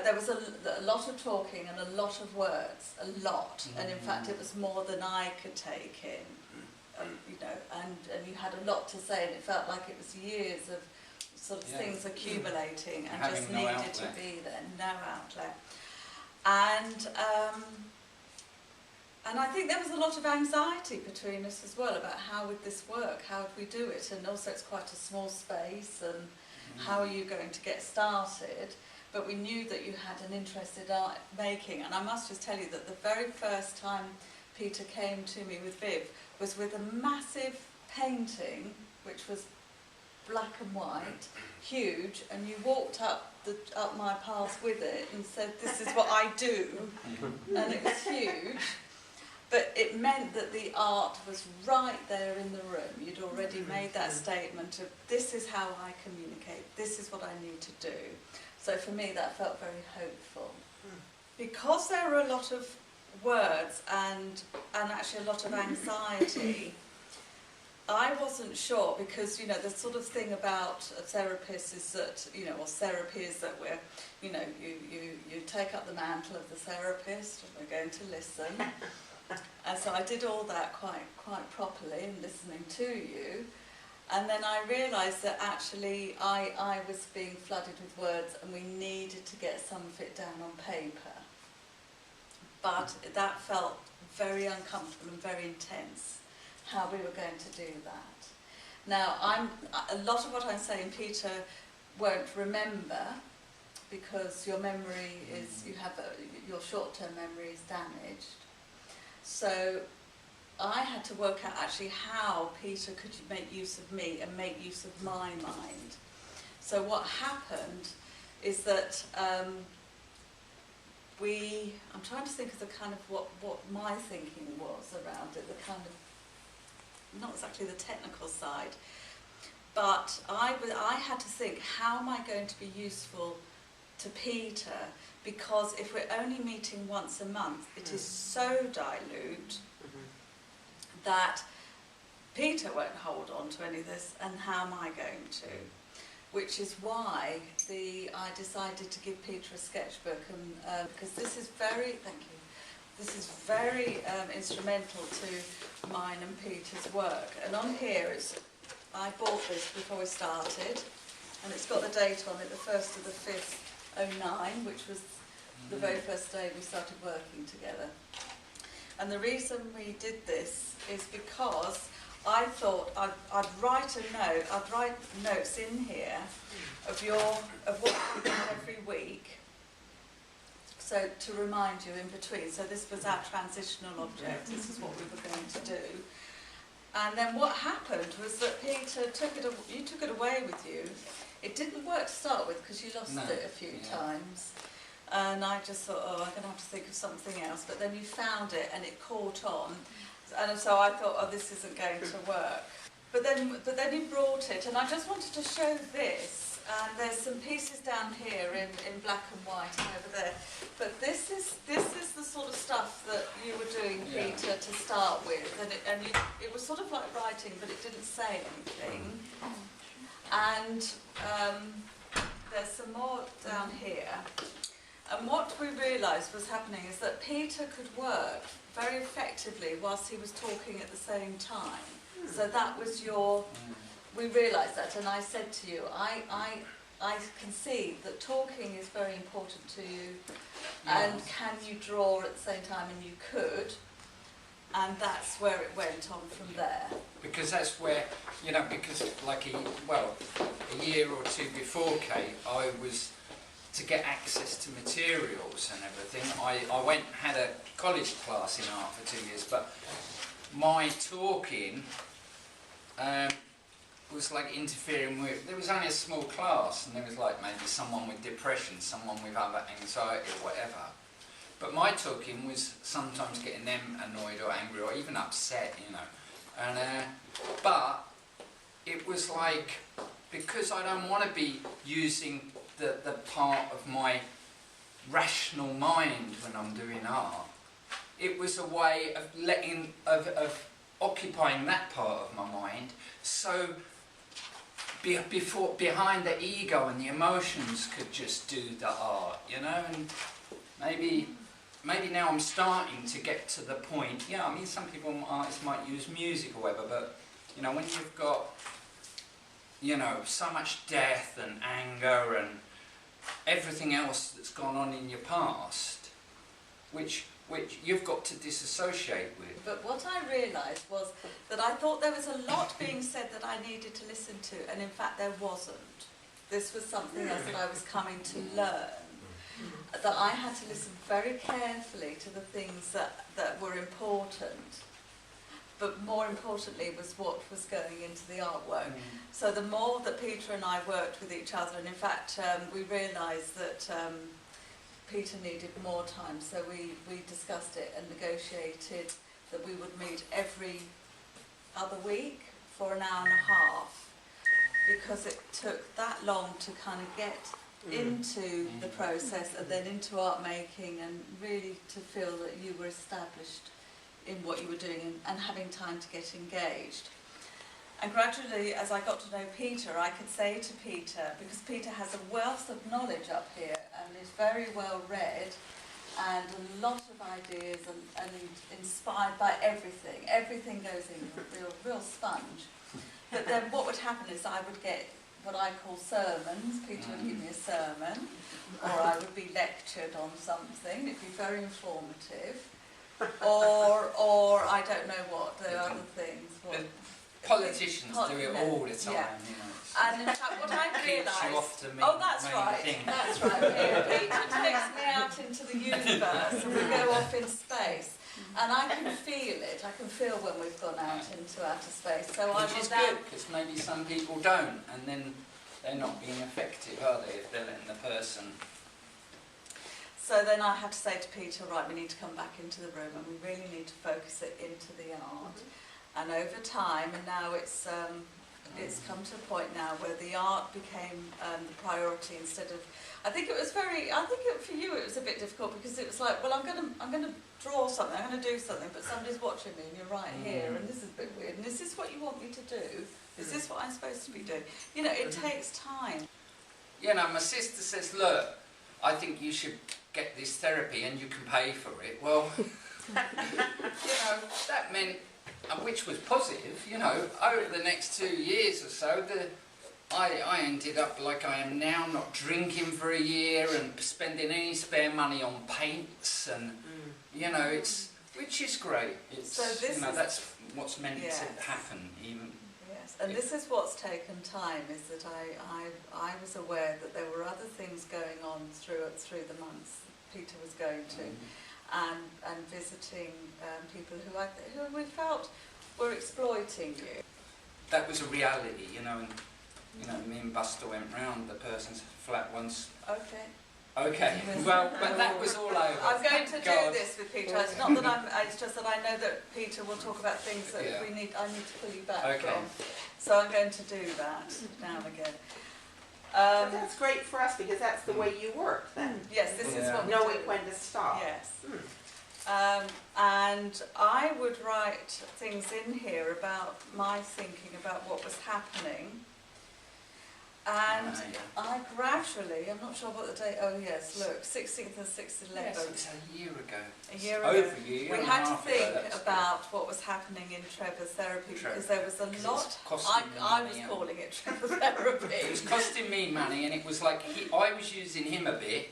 there was a lot of talking and a lot of words, a lot, and in fact it was more than I could take in, you know, and you had a lot to say, and it felt like it was years of sort of things accumulating and having just no needed outlet. to be there, no outlet. And I think there was a lot of anxiety between us as well about how would this work, how would we do it, and also it's quite a small space, and how are you going to get started? But we knew that you had an interest in art making, and I must just tell you that the very first time Peter came to me with Viv was with a massive painting, which was black and white, huge, and you walked up my path with it and said, "This is what I do," and it was huge. But it meant that the art was right there in the room. You'd already made that statement of, this is how I communicate, this is what I need to do. So for me that felt very hopeful. Because there were a lot of words and actually a lot of anxiety, I wasn't sure, because, you know, the sort of thing about a therapist is that, you know, or therapy is that we're, you know, you take up the mantle of the therapist and we're going to listen. And so I did all that quite properly in listening to you. And then I realised that actually I was being flooded with words and we needed to get some of it down on paper. But that felt very uncomfortable and very intense, how we were going to do that. Now, a lot of what I'm saying Peter won't remember, because your memory is, your short-term memory is damaged. So I had to work out actually how Peter could make use of me and make use of my mind. So what happened is that I'm trying to think of the kind of what my thinking was around it, the kind of, not exactly the technical side, but I had to think, how am I going to be useful to Peter? Because if we're only meeting once a month, it is so dilute that Peter won't hold on to any of this, and how am I going to? Which is why I decided to give Peter a sketchbook, and because this is very, this is very instrumental to mine and Peter's work. And on here, I bought this before we started, and it's got the date on it, the 1st of the 5th, 2009, which was the very first day we started working together. And the reason we did this is because I thought I'd write notes in here of what we do every week, so to remind you in between. So this was our transitional object, this is what we were going to do. And then what happened was that Peter you took it away with you. It didn't work to start with because you lost it a few times. And I just thought, oh, I'm going to have to think of something else. But then you found it and it caught on. And so I thought, oh, this isn't going to work. But then you brought it, and I just wanted to show this. And there's some pieces down here in black and white and over there. But this is the sort of stuff that you were doing, Peter, to start with. And it was sort of like writing, but it didn't say anything. And there's some more down here. And what we realised was happening is that Peter could work very effectively whilst he was talking at the same time. So that was we realised that, and I said to you, I can see that talking is very important to you, and can you draw at the same time, and you could. And that's where it went on from there. Because that's where, you know, because like a year or two before Kate, I was, to get access to materials and everything, I had a college class in art for 2 years, but my talking was like interfering with, there was only a small class, and there was like maybe someone with depression, someone with other anxiety or whatever. But my talking was sometimes getting them annoyed or angry or even upset, you know. And but it was like, because I don't want to be using the part of my rational mind when I'm doing art, it was a way of occupying that part of my mind, so before, behind the ego and the emotions could just do the art, you know, and maybe now I'm starting to get to the point, yeah, I mean, some people, artists might use music or whatever, but, you know, when you've got, you know, so much death and anger and everything else that's gone on in your past, which you've got to disassociate with. But what I realised was that I thought there was a lot being said that I needed to listen to, and in fact there wasn't. This was something else that I was coming to learn, that I had to listen very carefully to the things that were important, but more importantly was what was going into the artwork. So the more that Peter and I worked with each other, and in fact we realised that Peter needed more time, so we discussed it and negotiated that we would meet every other week for an hour and a half, because it took that long to kind of get into the process and then into art making, and really to feel that you were established in what you were doing and having time to get engaged. And gradually, as I got to know Peter, I could say to Peter, because Peter has a wealth of knowledge up here and is very well read and a lot of ideas and inspired by everything. Everything goes in, a real sponge. But then what would happen is I would get what I call sermons. Peter would give me a sermon, or I would be lectured on something. It'd be very informative. Or I don't know what, there are other things. What, politicians do it all the time, yeah. you know. And in fact, what I realised... Oh, that's right, that's right. Peter takes me out into the universe and we go off in space. And I can feel it, I can feel when we've gone out into outer space. So which is good, because maybe some people don't, and then they're not being effective, are they, if they're letting the person... So then I had to say to Peter, right, we need to come back into the room and we really need to focus it into the art. And over time, and now it's come to a point now where the art became the priority instead of... I think for you it was a bit difficult, because it was like, well, I'm going to draw something, I'm going to do something, but somebody's watching me and you're right here, and this is a bit weird, and is this what you want me to do? Is this what I'm supposed to be doing? You know, it takes time. You know, my sister says, look, I think you should get this therapy and you can pay for it. Well, you know, that meant, which was positive, you know, over the next 2 years or so, I ended up like I am now, not drinking for a year and spending any spare money on paints, and you know, which is great. It's, so this, you know, that's what's meant to happen, even. Yes, and this is what's taken time, is that I was aware that there were other things going on through the months Peter was going to, and visiting people who we felt were exploiting you. That was a reality, you know, and you know, me and Buster went round the person's flat once. Okay, well, but that was all over. I'm going to do this with Peter. It's not that it's just that I know that Peter will talk about things that I need to pull you back from. So I'm going to do that now and again. But that's great for us, because that's the way you work then. Yes, this is what we knowing do. when to stop. Yes. And I would write things in here about my thinking about what was happening. And I gradually, I'm not sure what the date, oh yes, look, 16th and 6th of November. Yes, it's a year ago. A year over ago. a year We and had a to half think ago, about what was happening in Trevor's therapy, because there was a lot, I was calling it Trevor therapy. It was costing me money, and it was like, I was using him a bit,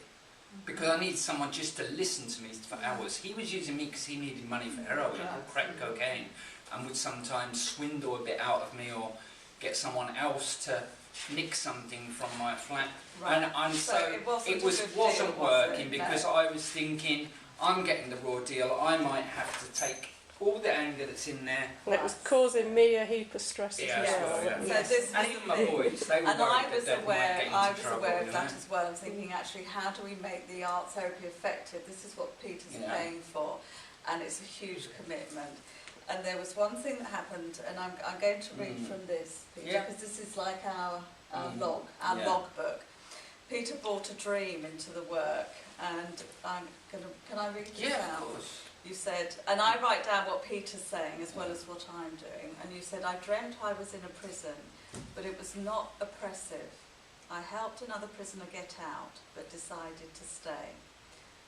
because I needed someone just to listen to me for hours. He was using me because he needed money for heroin or crack cocaine, and would sometimes swindle a bit out of me, or get someone else to nick something from my flat. Right. And so it wasn't working, because I was thinking, I'm getting the raw deal, I might have to take all the anger that's in there. And it was causing me a heap of stress as well. So this and even my boys, they were and I was aware of that as well. I'm thinking, actually, how do we make the art therapy effective? This is what Peter's paying for, and it's a huge commitment. And there was one thing that happened, and I'm going to read from this, Peter, because this is like our logbook. Peter brought a dream into the work, and can I read this out? Of course. You said, and I write down what Peter's saying as well as what I'm doing, and you said, I dreamt I was in a prison, but it was not oppressive. I helped another prisoner get out, but decided to stay.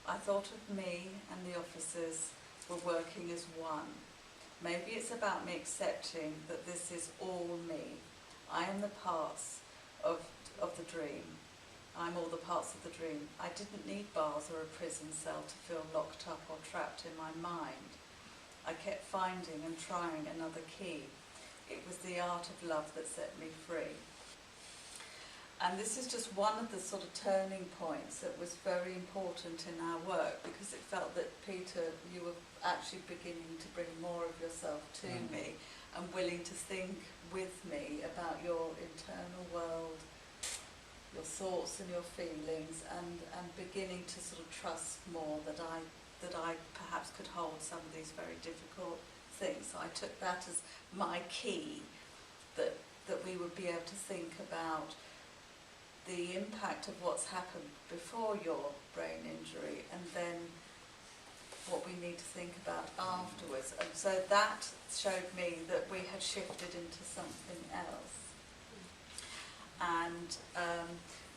I thought of me and the officers were working as one. Maybe it's about me accepting that this is all me. I am the parts of the dream. I'm all the parts of the dream. I didn't need bars or a prison cell to feel locked up or trapped in my mind. I kept finding and trying another key. It was the art of love that set me free. And this is just one of the sort of turning points that was very important in our work, because it felt that, Peter, you were actually beginning to bring more of yourself to me and willing to think with me about your internal world, your thoughts and your feelings, and beginning to sort of trust more that I perhaps could hold some of these very difficult things. So I took that as my key, that we would be able to think about the impact of what's happened before your brain injury, and then what we need to think about afterwards. And so that showed me that we had shifted into something else. And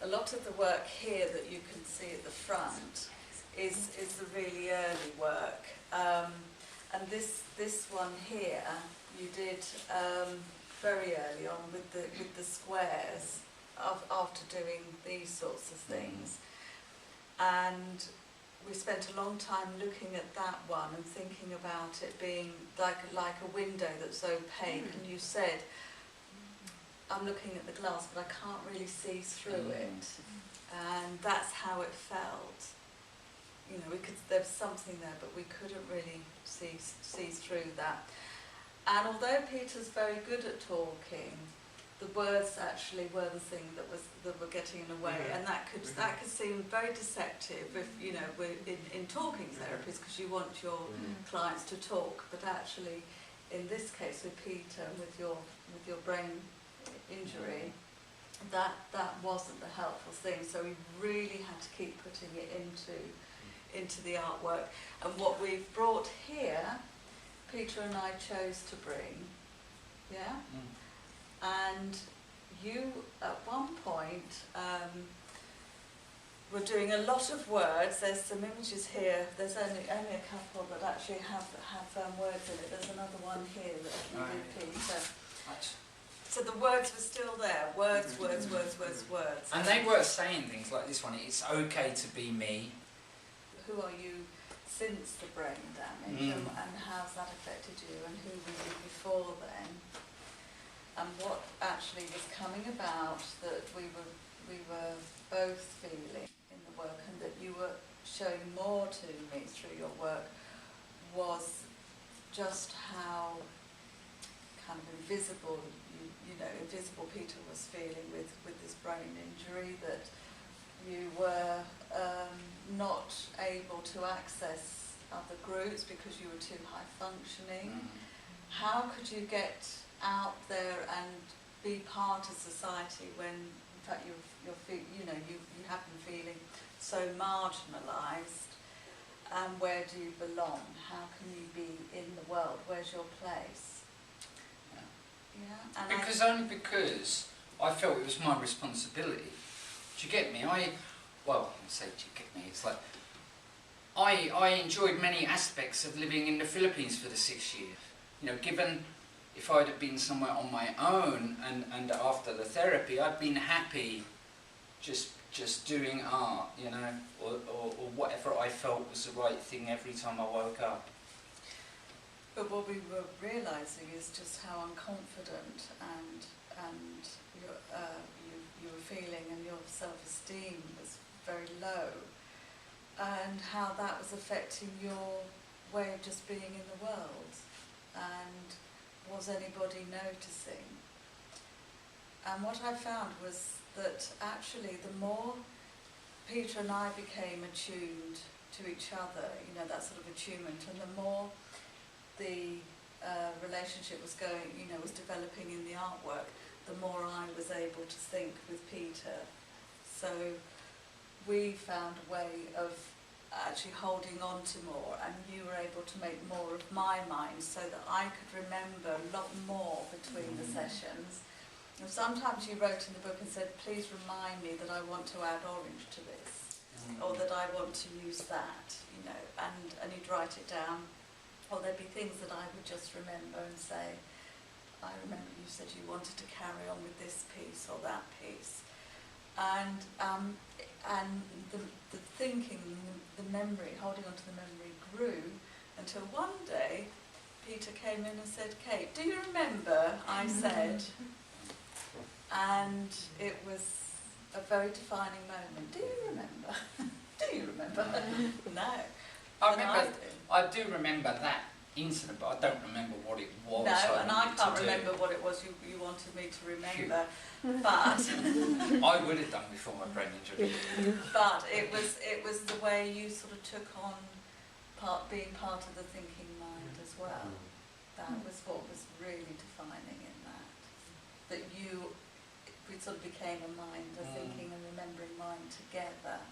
a lot of the work here that you can see at the front is the really early work. And this one here you did very early on with the squares after doing these sorts of things. And we spent a long time looking at that one and thinking about it being like a window that's opaque. And you said, I'm looking at the glass, but I can't really see through it. And that's how it felt. You know, there was something there, but we couldn't really see through that. And although Peter's very good at talking, the words actually were the thing that were getting in the way, and that could seem very deceptive if, you know, we're in talking therapies, because you want your clients to talk, but actually in this case with Peter, with your brain injury, that wasn't the helpful thing. So we really had to keep putting it into the artwork. And what we've brought here, Peter and I chose to bring, and you at one point were doing a lot of words. There's some images here. There's only a couple that actually have words in it. There's another one here that you did, Peter. So the words were still there. Words. And they were saying things like this one, it's okay to be me. Who are you since the brain damage, and how's that affected you, and who were you before then? And what actually was coming about that we were both feeling in the work, and that you were showing more to me through your work, was just how kind of invisible invisible Peter was feeling with this brain injury, that you were not able to access other groups because you were too high functioning. How could you get out there and be part of society when, in fact, you have been feeling so marginalised? And where do you belong? How can you be in the world? Where's your place? Yeah. And only because I felt it was my responsibility. Do you get me? It's like I enjoyed many aspects of living in the Philippines for the 6 years. You know, given if I'd have been somewhere on my own and after the therapy, I'd been happy just doing art, you know, or whatever I felt was the right thing every time I woke up. But what we were realising is just how unconfident and you were feeling, and your self-esteem was very low, and how that was affecting your way of just being in the world. And was anybody noticing? And what I found was that actually the more Peter and I became attuned to each other, you know, that sort of attunement, and the more the relationship was developing in the artwork, the more I was able to think with Peter. So we found a way of actually holding on to more, and you were able to make more of my mind so that I could remember a lot more between the sessions. And sometimes you wrote in the book and said, please remind me that I want to add orange to this, or that I want to use that, you know, and you'd write it down. Or there'd be things that I would just remember and say, I remember you said you wanted to carry on with this piece or that piece. And the thinking, the memory, holding on to the memory grew until one day Peter came in and said, Kate, do you remember I said? And it was a very defining moment. Do you remember? Do you remember? No. I do remember that incident, but I don't remember what it was. No, and I can't remember what it was you wanted me to remember. But I would have done before my brain injury. but it was the way you sort of took on being part of the thinking mind as well. That was what was really defining in that. That we sort of became a mind, a thinking and remembering mind together.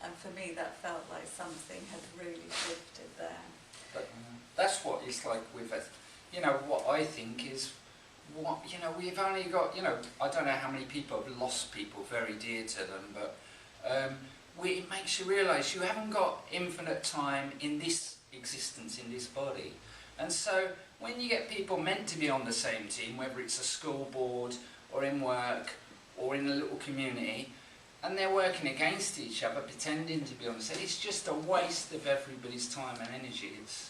And for me, that felt like something had really shifted there. But that's what it's like with us. You know, what I think is, we've only got, I don't know how many people have lost people very dear to them, but it makes you realise you haven't got infinite time in this existence, in this body. And so when you get people meant to be on the same team, whether it's a school board or in work or in a little community, and they're working against each other, pretending to be on the same, it's just a waste of everybody's time and energy. It's,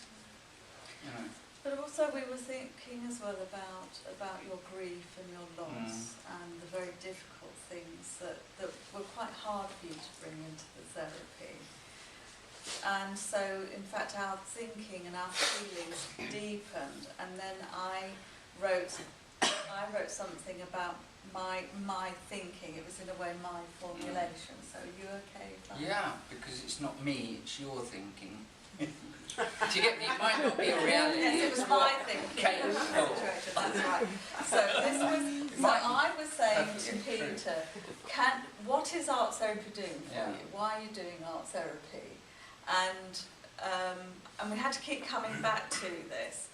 But also we were thinking as well about your grief and your loss and the very difficult things that were quite hard for you to bring into the therapy. And so, in fact, our thinking and our feelings deepened. And then I wrote something about my thinking. It was in a way my formulation. So are you okay with that? Yeah, because it's not me, it's your thinking. Do you get me? It might not be a reality. Yes, it was my thinking. Kate thought. That's right. So I was saying to Peter, what is art therapy doing for you? Why are you doing art therapy? And we had to keep coming back to this.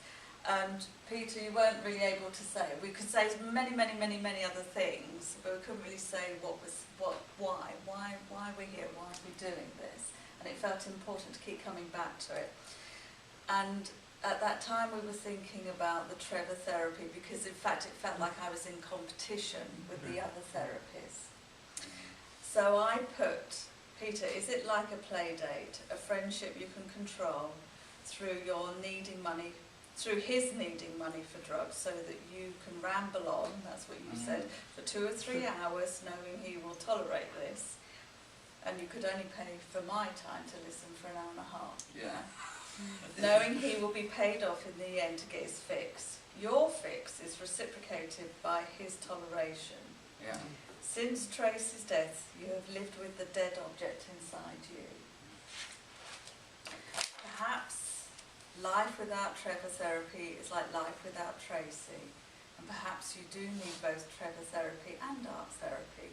And Peter, you weren't really able to say. We could say many other things, but we couldn't really say why we're here, why are we doing this. And it felt important to keep coming back to it. And at that time we were thinking about the Trevor therapy because in fact it felt like I was in competition with the other therapists. So I put, Peter, is it like a play date, a friendship you can control through his needing money for drugs so that you can ramble on, that's what you said, for 2 or 3 hours knowing he will tolerate this. And you could only pay for my time to listen for an hour and a half. Yeah. Knowing he will be paid off in the end to get his fix. Your fix is reciprocated by his toleration. Yeah. Since Tracy's death, you have lived with the dead object inside you. Perhaps life without Trevor therapy is like life without Tracy. And perhaps you do need both Trevor therapy and art therapy.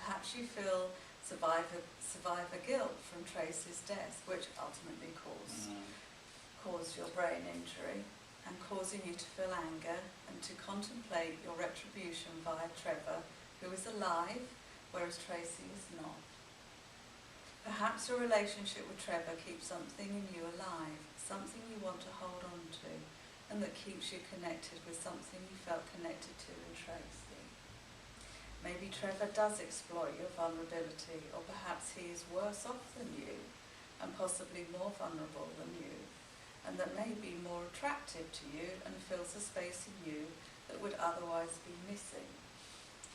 Perhaps you feel survivor guilt from Tracy's death, which ultimately caused your brain injury and causing you to feel anger and to contemplate your retribution via Trevor, who is alive, whereas Tracy is not. Perhaps your relationship with Trevor keeps something in you alive, something you want to hold on to, and that keeps you connected with something you felt connected to in Tracy. Maybe Trevor does exploit your vulnerability, or perhaps he is worse off than you, and possibly more vulnerable than you, and that may be more attractive to you and fills a space in you that would otherwise be missing.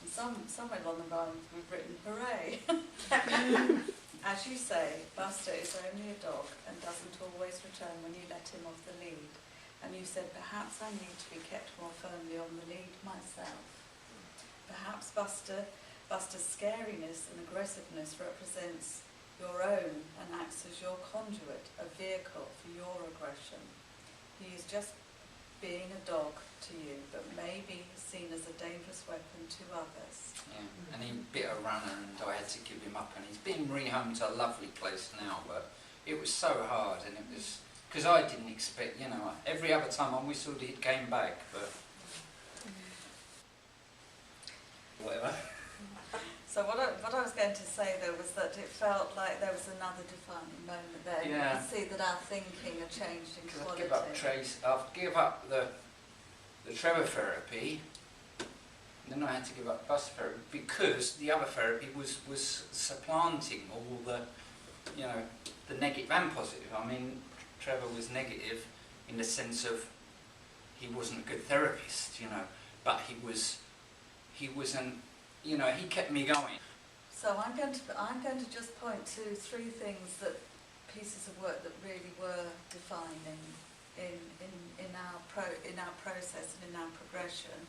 And somewhere along the line we've written, hooray! As you say, Buster is only a dog and doesn't always return when you let him off the lead. And you said, perhaps I need to be kept more firmly on the lead myself. Perhaps Buster's scariness and aggressiveness represents your own and acts as your conduit, a vehicle for your aggression. He is just being a dog to you, but may be seen as a dangerous weapon to others. Yeah, and he bit a runner and I had to give him up, and he's been rehomed to a lovely place now, but it was so hard, and it was because I didn't expect, you know, every other time I whistled it came back, but whatever. So what I was going to say though was that it felt like there was another defining moment there. Yeah. You could see that our thinking had changed in Because quality. I'd give up the Trevor therapy, and then I had to give up bus therapy because the other therapy was supplanting all the, you know, the negative and positive. I mean, Trevor was negative in the sense of he wasn't a good therapist, you know, but he wasn't, you know, he kept me going. So I'm going to just point to 3 things that pieces of work that really were defining in our process and in our progression.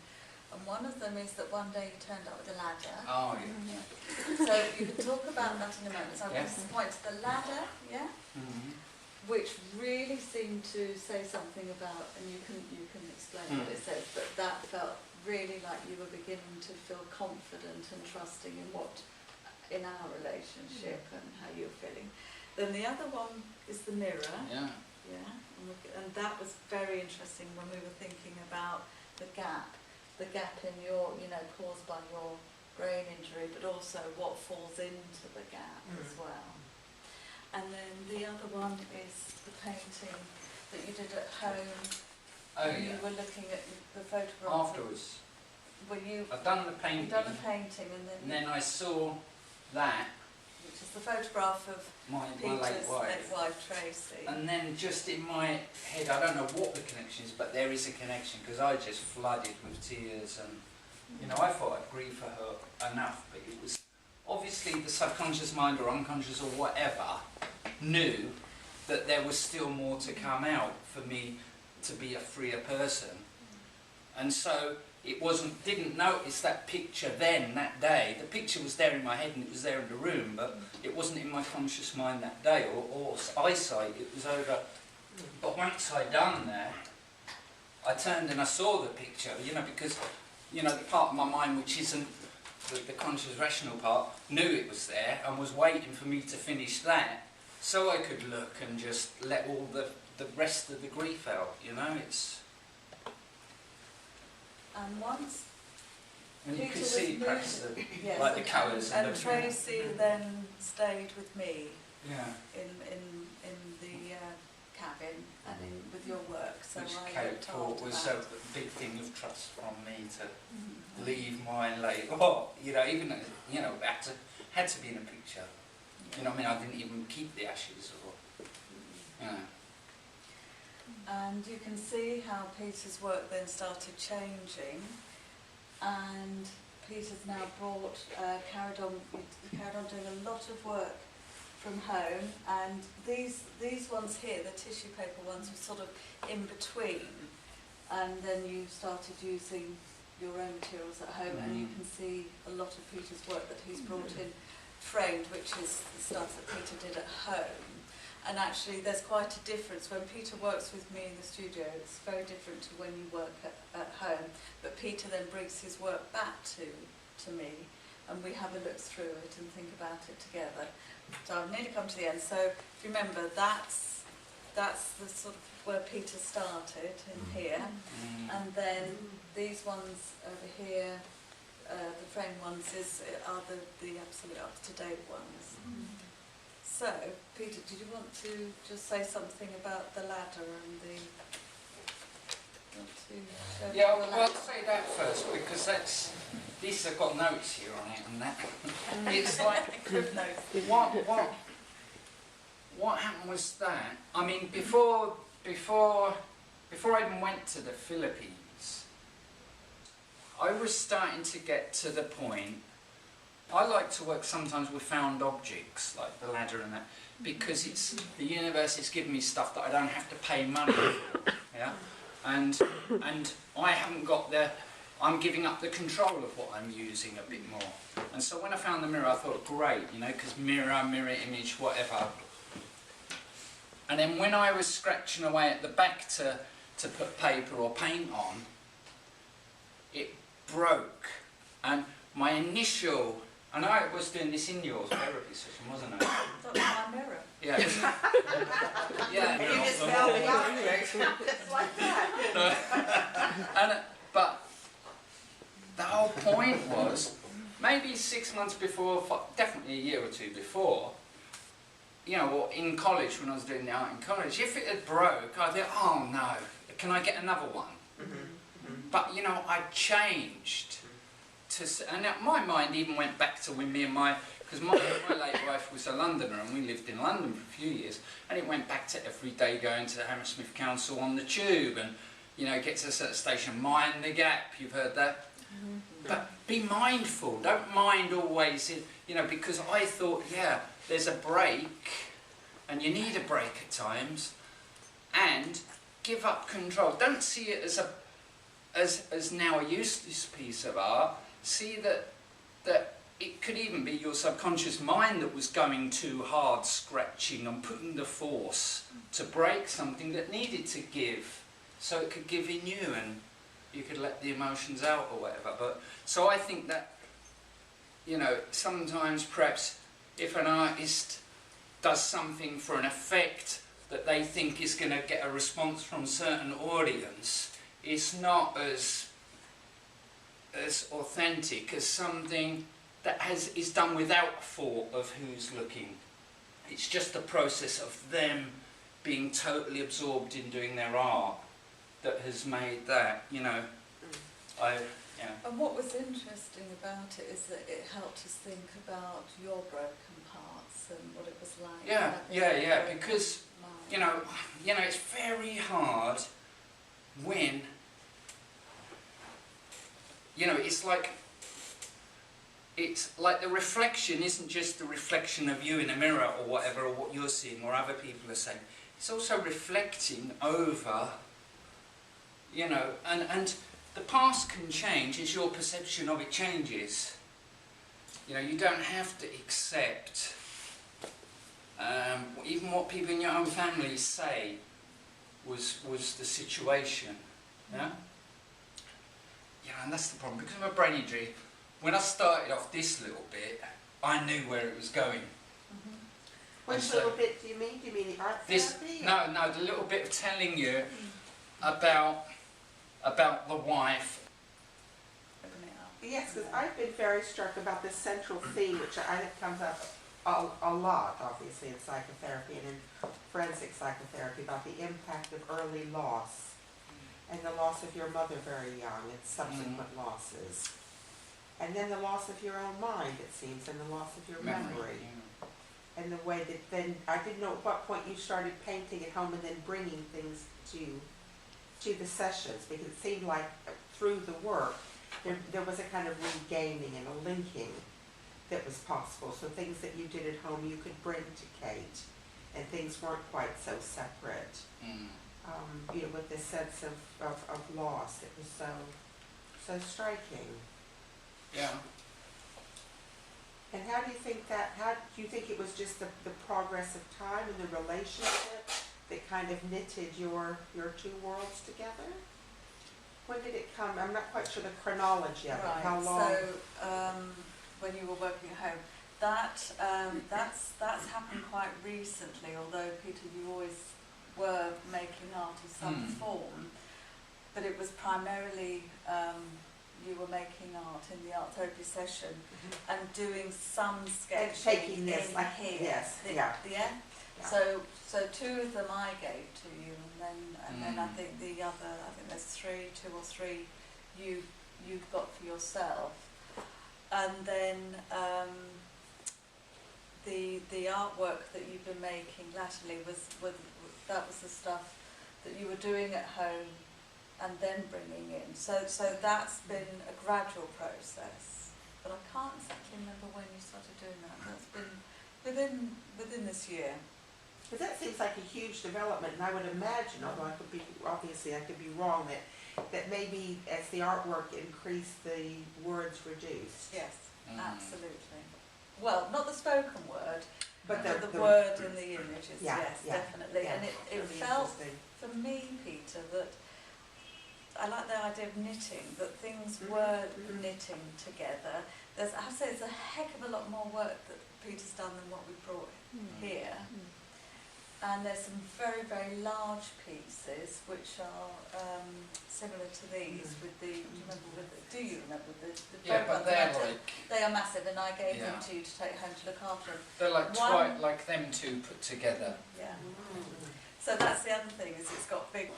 And one of them is that one day you turned up with a ladder. Oh yeah. So you can talk about that in a moment. So I'm going to point to the ladder, yeah, which really seemed to say something about, and you can explain what it says, but that felt really like you were beginning to feel confident and trusting in our relationship and how you're feeling. Then the other one is the mirror. Yeah. Yeah, and that was very interesting when we were thinking about the gap in your, you know, caused by your brain injury, but also what falls into the gap as well. And then the other one is the painting that you did at home. Oh when yeah. You were looking at the photograph. Afterwards. I've done the painting. You've done a painting, and then I saw that. Which is the photograph of My Peter's late wife. Tracy. And then just in my head, I don't know what the connection is, but there is a connection because I just flooded with tears, and you know, I thought I'd grieve for her enough, but it was obviously the subconscious mind or unconscious or whatever knew that there was still more to come out for me to be a freer person, and so it didn't notice that picture then, that day. The picture was there in my head and it was there in the room, but it wasn't in my conscious mind that day, or eyesight, it was over. But once I'd done that, I turned and I saw the picture, you know, because, you know, the part of my mind which isn't the conscious rational part, knew it was there and was waiting for me to finish that, so I could look and just let all the rest of the grief out, you know, it's... And once And you Peter can was see moved- perhaps the, yes, like the colours and the Tracy then stayed with me yeah, in the cabin and with your work. So which I Kate looked thought after was that. a big thing of trust from me to leave mine late. Oh, you know, even though, you know, had to be in a picture. You know, I mean, I didn't even keep the ashes or, you know. And you can see how Peter's work then started changing, and Peter's now carried on doing a lot of work from home, and these ones here, the tissue paper ones, were sort of in between, and then you started using your own materials at home, and you can see a lot of Peter's work that he's brought in framed, which is the stuff that Peter did at home. And actually there's quite a difference. When Peter works with me in the studio, it's very different to when you work at home. But Peter then brings his work back to me, and we have a look through it and think about it together. So I've nearly come to the end. So if you remember, that's the sort of where Peter started in here. And then these ones over here, the frame ones, are the absolute up-to-date ones. So, Peter, did you want to just say something about the ladder and the... Want to show Yeah, the well, ladder? I'll say that first because that's... This, I've got notes here on it and that. It's like... Crib notes. What happened was that... I mean, before I even went to the Philippines, I was starting to get to the point... I like to work sometimes with found objects, like the ladder and that, because it's the universe is giving me stuff that I don't have to pay money for, yeah? And I haven't got I'm giving up the control of what I'm using a bit more. And so when I found the mirror, I thought, great, you know, because mirror image, whatever. And then when I was scratching away at the back to put paper or paint on, it broke. And my initial I know I was doing this in your therapy session, wasn't I? That was my mirror. Yeah. Yeah. And you just fell behind it. Just like that. But the whole point was, maybe 6 months before, definitely a year or two before, you know, or in college, when I was doing the art in college, if it had broke, I'd think, oh no, can I get another one? But, you know, I changed and my mind even went back to when me and because my late wife was a Londoner and we lived in London for a few years, and it went back to every day going to Hammersmith Council on the tube and, you know, get to a certain station, mind the gap, you've heard that? But be mindful, don't mind always, you know, because I thought, yeah, there's a break, and you need a break at times, and give up control. Don't see it as now a useless piece of art. See that it could even be your subconscious mind that was going too hard, scratching and putting the force to break something that needed to give, so it could give in you and you could let the emotions out or whatever. But so I think that, you know, sometimes perhaps if an artist does something for an effect that they think is going to get a response from a certain audience, it's not as authentic as something that is done without thought of who's looking. It's just the process of them being totally absorbed in doing their art that has made that, you know, yeah. And what was interesting about it is that it helped us think about your broken parts and what it was like. Yeah, because, you know, it's very hard when, you know, it's like the reflection isn't just the reflection of you in a mirror or whatever, or what you're seeing or other people are saying. It's also reflecting over, you know, and the past can change as your perception of it changes. You know, you don't have to accept even what people in your own family say was the situation. Yeah? Yeah, and that's the problem. Because I'm a brain injury, when I started off this little bit, I knew where it was going. Which little bit do you mean? Do you mean the art therapy? No, the little bit of telling you about the wife. Yes, because I've been very struck about this central theme, which I think comes up a lot, obviously, in psychotherapy and in forensic psychotherapy, about the impact of early loss and the loss of your mother very young and subsequent losses. And then the loss of your own mind, it seems, and the loss of your memory. And the way that then, I didn't know at what point you started painting at home and then bringing things to the sessions, because it seemed like through the work, there was a kind of regaining and a linking that was possible. So things that you did at home you could bring to Kate, and things weren't quite so separate. You know, with this sense of loss, it was so striking. Yeah. And how do you think it was just the progress of time and the relationship that kind of knitted your two worlds together? When did it come? I'm not quite sure the chronology of it. Right. How long? So when you were working at home, that's happened quite recently. Although Peter, you always were making art of some form, but it was primarily you were making art in the art therapy session and doing some sketching and taking this, in like, here. yes, Yeah. Yeah. So two of them I gave to you, and then I think the other, I think there's two or three you've got for yourself, and then the artwork that you've been making latterly was the stuff that you were doing at home and then bringing in. So that's been a gradual process, but I can't exactly remember when you started doing that. That's been within this year. Because that seems like a huge development, and I would imagine, although I could be wrong, that maybe as the artwork increased, the words reduced. Yes, absolutely. Well, not the spoken word, but the word in the images. Yeah, yes, yeah, definitely. yeah, And it really felt interesting. for me, Peter, that I like the idea of knitting, that things Mhm, were mhm. knitting together. I have to say, there's a heck of a lot more work that Peter's done than what we brought here. And there's some very, very large pieces which are similar to these. With the, do you remember the Yeah, very but ones they're that I took? like, They are massive, and I gave them Yeah. to you to take home to look after them. they're like One- like them two put together. Yeah. So that's the other thing, is it's got big.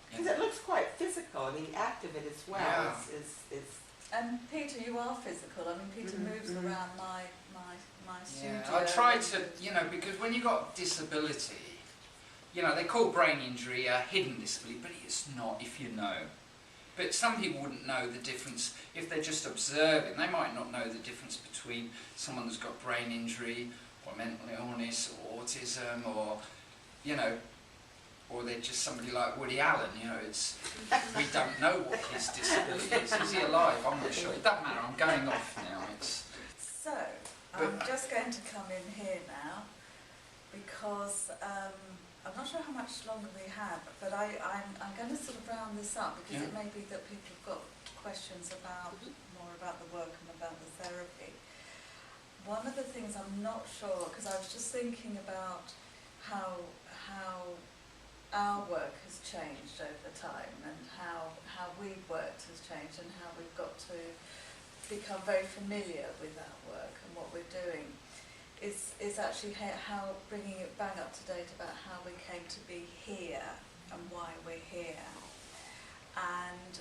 Because it looks quite physical. I mean, the act of it as well Yeah. is And Peter, you are physical. I mean, Peter Mhm, moves mhm. around my studio. Yeah, I try to, you know, because when you've got disability, you know, they call brain injury a hidden disability, but it's not if you know. But some people wouldn't know the difference if they're just observing. They might not know the difference between someone that's got brain injury or mental illness or autism or, you know, or they're just somebody like Woody Allen, you know, we don't know what his disability is. Is he alive? I'm not sure. It doesn't matter, I'm going off now. So, I'm just going to come in here now, because I'm not sure how much longer we have, but I'm going to sort of round this up, because it may be that people have got questions about more about the work and about the therapy. One of the things I'm not sure, because I was just thinking about how our work has changed over time, and how we've worked has changed, and how we've got to become very familiar with our work and what we're doing, is actually how bringing it bang up to date about how we came to be here and why we're here. And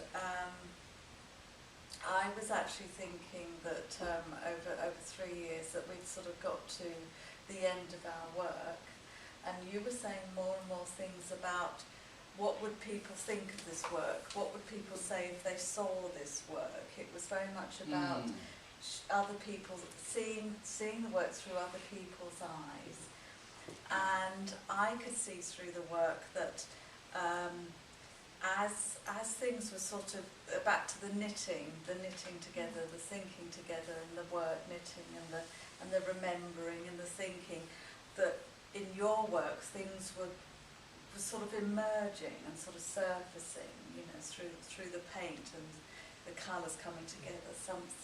I was actually thinking that over 3 years that we'd sort of got to the end of our work, and you were saying more and more things about what would people think of this work, what would people say if they saw this work. It was very much about other people, seeing the work through other people's eyes. And I could see through the work that as things were sort of back to the knitting together, the thinking together, and the work knitting, and the remembering and the thinking, that in your work things were sort of emerging and sort of surfacing, you know, through the paint and the colours coming together.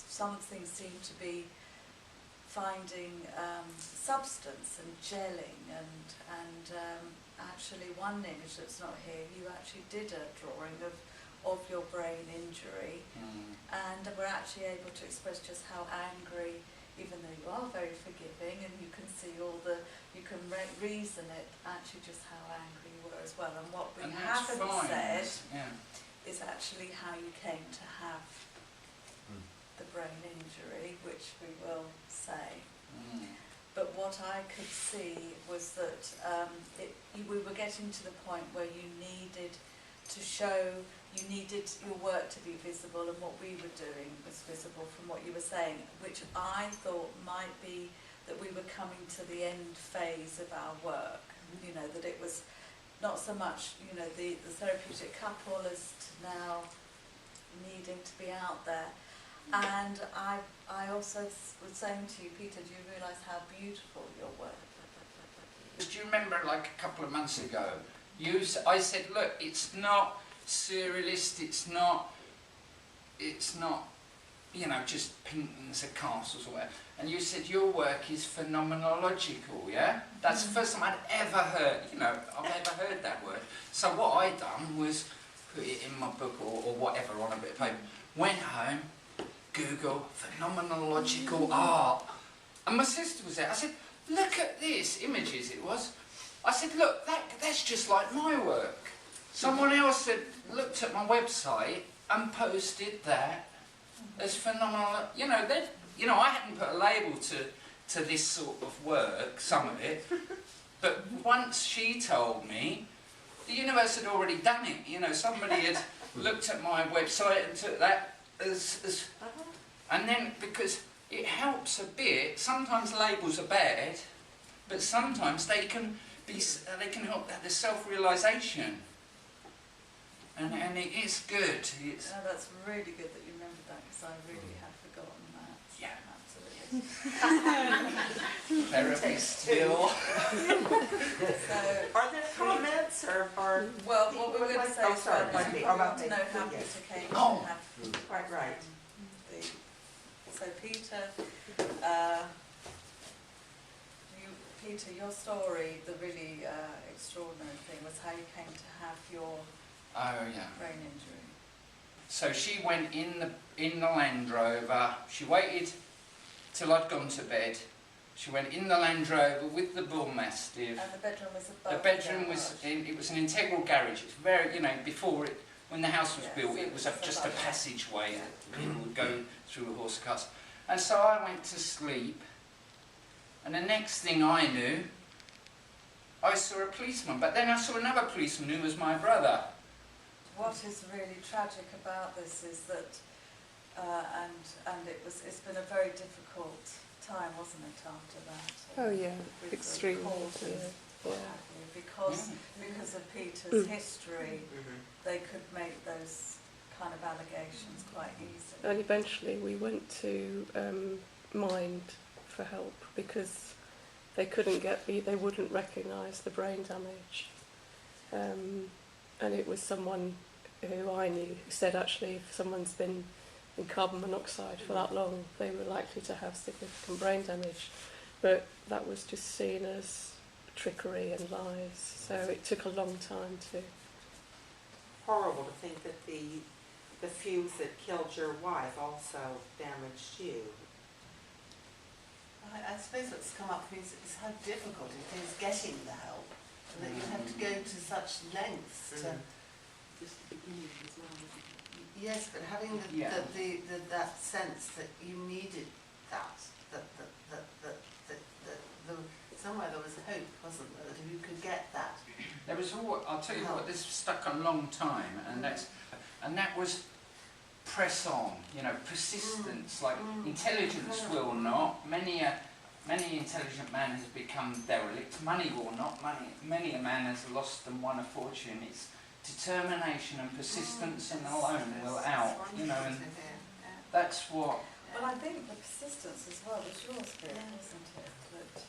Some things seem to be finding substance and gelling, and actually one image that's not here, you actually did a drawing of your brain injury, and we're actually able to express just how angry, even though you are very forgiving and you can see you can reason it, actually just how angry you were as well. And what we haven't said is actually how you came to have the brain injury, which we will say. But what I could see was that we were getting to the point where you needed to show, you needed your work to be visible, and what we were doing was visible from what you were saying, which I thought might be that we were coming to the end phase of our work. You know, that it was not so much, you know, the therapeutic couple as to now needing to be out there. And I also was saying to you, Peter, do you realise how beautiful your work is? Do you remember, like a couple of months ago, I said, look, it's not surrealist, it's not, you know, just paintings of castles or whatever. And you said your work is phenomenological, yeah? That's the first time I'd ever heard, you know, I've ever heard that word. So what I done was put it in my book or whatever on a bit of paper, went home, Google phenomenological art. And my sister was there. I said, look at this, images it was. I said, look, that's just like my work. Someone else had looked at my website and posted that as phenomenal. You know, I hadn't put a label to this sort of work, some of it, but once she told me, the universe had already done it. You know, somebody had looked at my website and took that as and then, because it helps a bit, sometimes labels are bad, but sometimes they can help the self-realisation. And it is good. No, that's really good that you remembered that, because I really had forgotten that. Yeah. Absolutely. Therapy still. So, Are there comments or well, what we were going to say Oh, is sorry, that pardon me. you About want to the- know how yes. Peter came Oh. to have quite right? the, so Peter, Peter, your story, the really extraordinary thing was how you came to have your Oh yeah. brain injury. So she went in the Land Rover. She waited till I'd gone to bed. She went in the Land Rover with the bull mastiff. And the bedroom was above The bedroom was garage. it was an integral garage. It's very, before it, when the house was Yes, built, it was just a above. passageway Yeah. that people would go through horse carts. And so I went to sleep, and the next thing I knew, I saw a policeman. But then I saw another policeman who was my brother. What is really tragic about this is that, and it's been a very difficult time, wasn't it, after that? Oh yeah, With the extreme. court and Yeah, what yeah. have you, because Yeah. of Peter's Mm. history, they could make those kind of allegations quite easily. And eventually we went to Mind for help because they wouldn't recognise the brain damage. And it was someone who I knew who said actually if someone's been in carbon monoxide for that long, they were likely to have significant brain damage. But that was just seen as trickery and lies. So it took a long time to... Horrible to think that the fumes that killed your wife also damaged you. I suppose what's come up is how difficult it is getting the help, and that you have to go to such lengths to. Yes, but having that sense that you needed that somewhere there was hope, wasn't there? That if you could get that. There was I'll tell you what, this stuck a long time, and that was press on, persistence. Like intelligence will not. Many intelligent man has become derelict. Money will not. Many a man has lost and won a fortune. It's determination and persistence and alone will out. And that's what. Well, I think the persistence as well was yours, Bill, wasn't it? That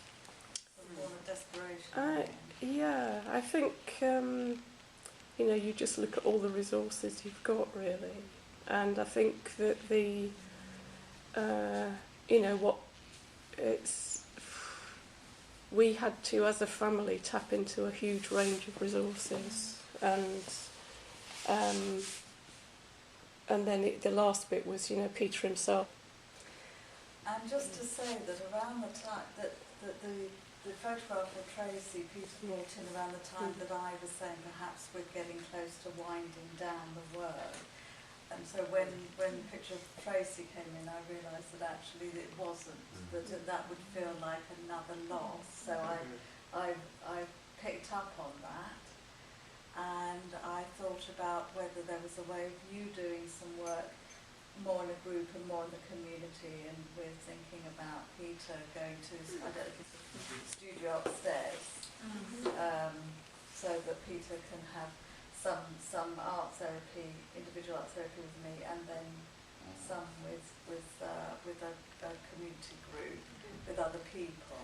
born of desperation. Yeah, I think, you just look at all the resources you've got, really. And I think that we had to, as a family, tap into a huge range of resources. And then the last bit was, Peter himself. And just to say that around the time that the photograph of Tracy, Peter brought in around the time that I was saying perhaps we're getting close to winding down the work. And so when the picture of Tracy came in, I realised that actually it wasn't, that would feel like another loss. So I picked up on that, and I thought about whether there was a way of you doing some work more in a group and more in the community, and we're thinking about Peter going to, I don't know, his studio upstairs, so that Peter can have some art therapy, individual art therapy with me, and then some with a community group with other people.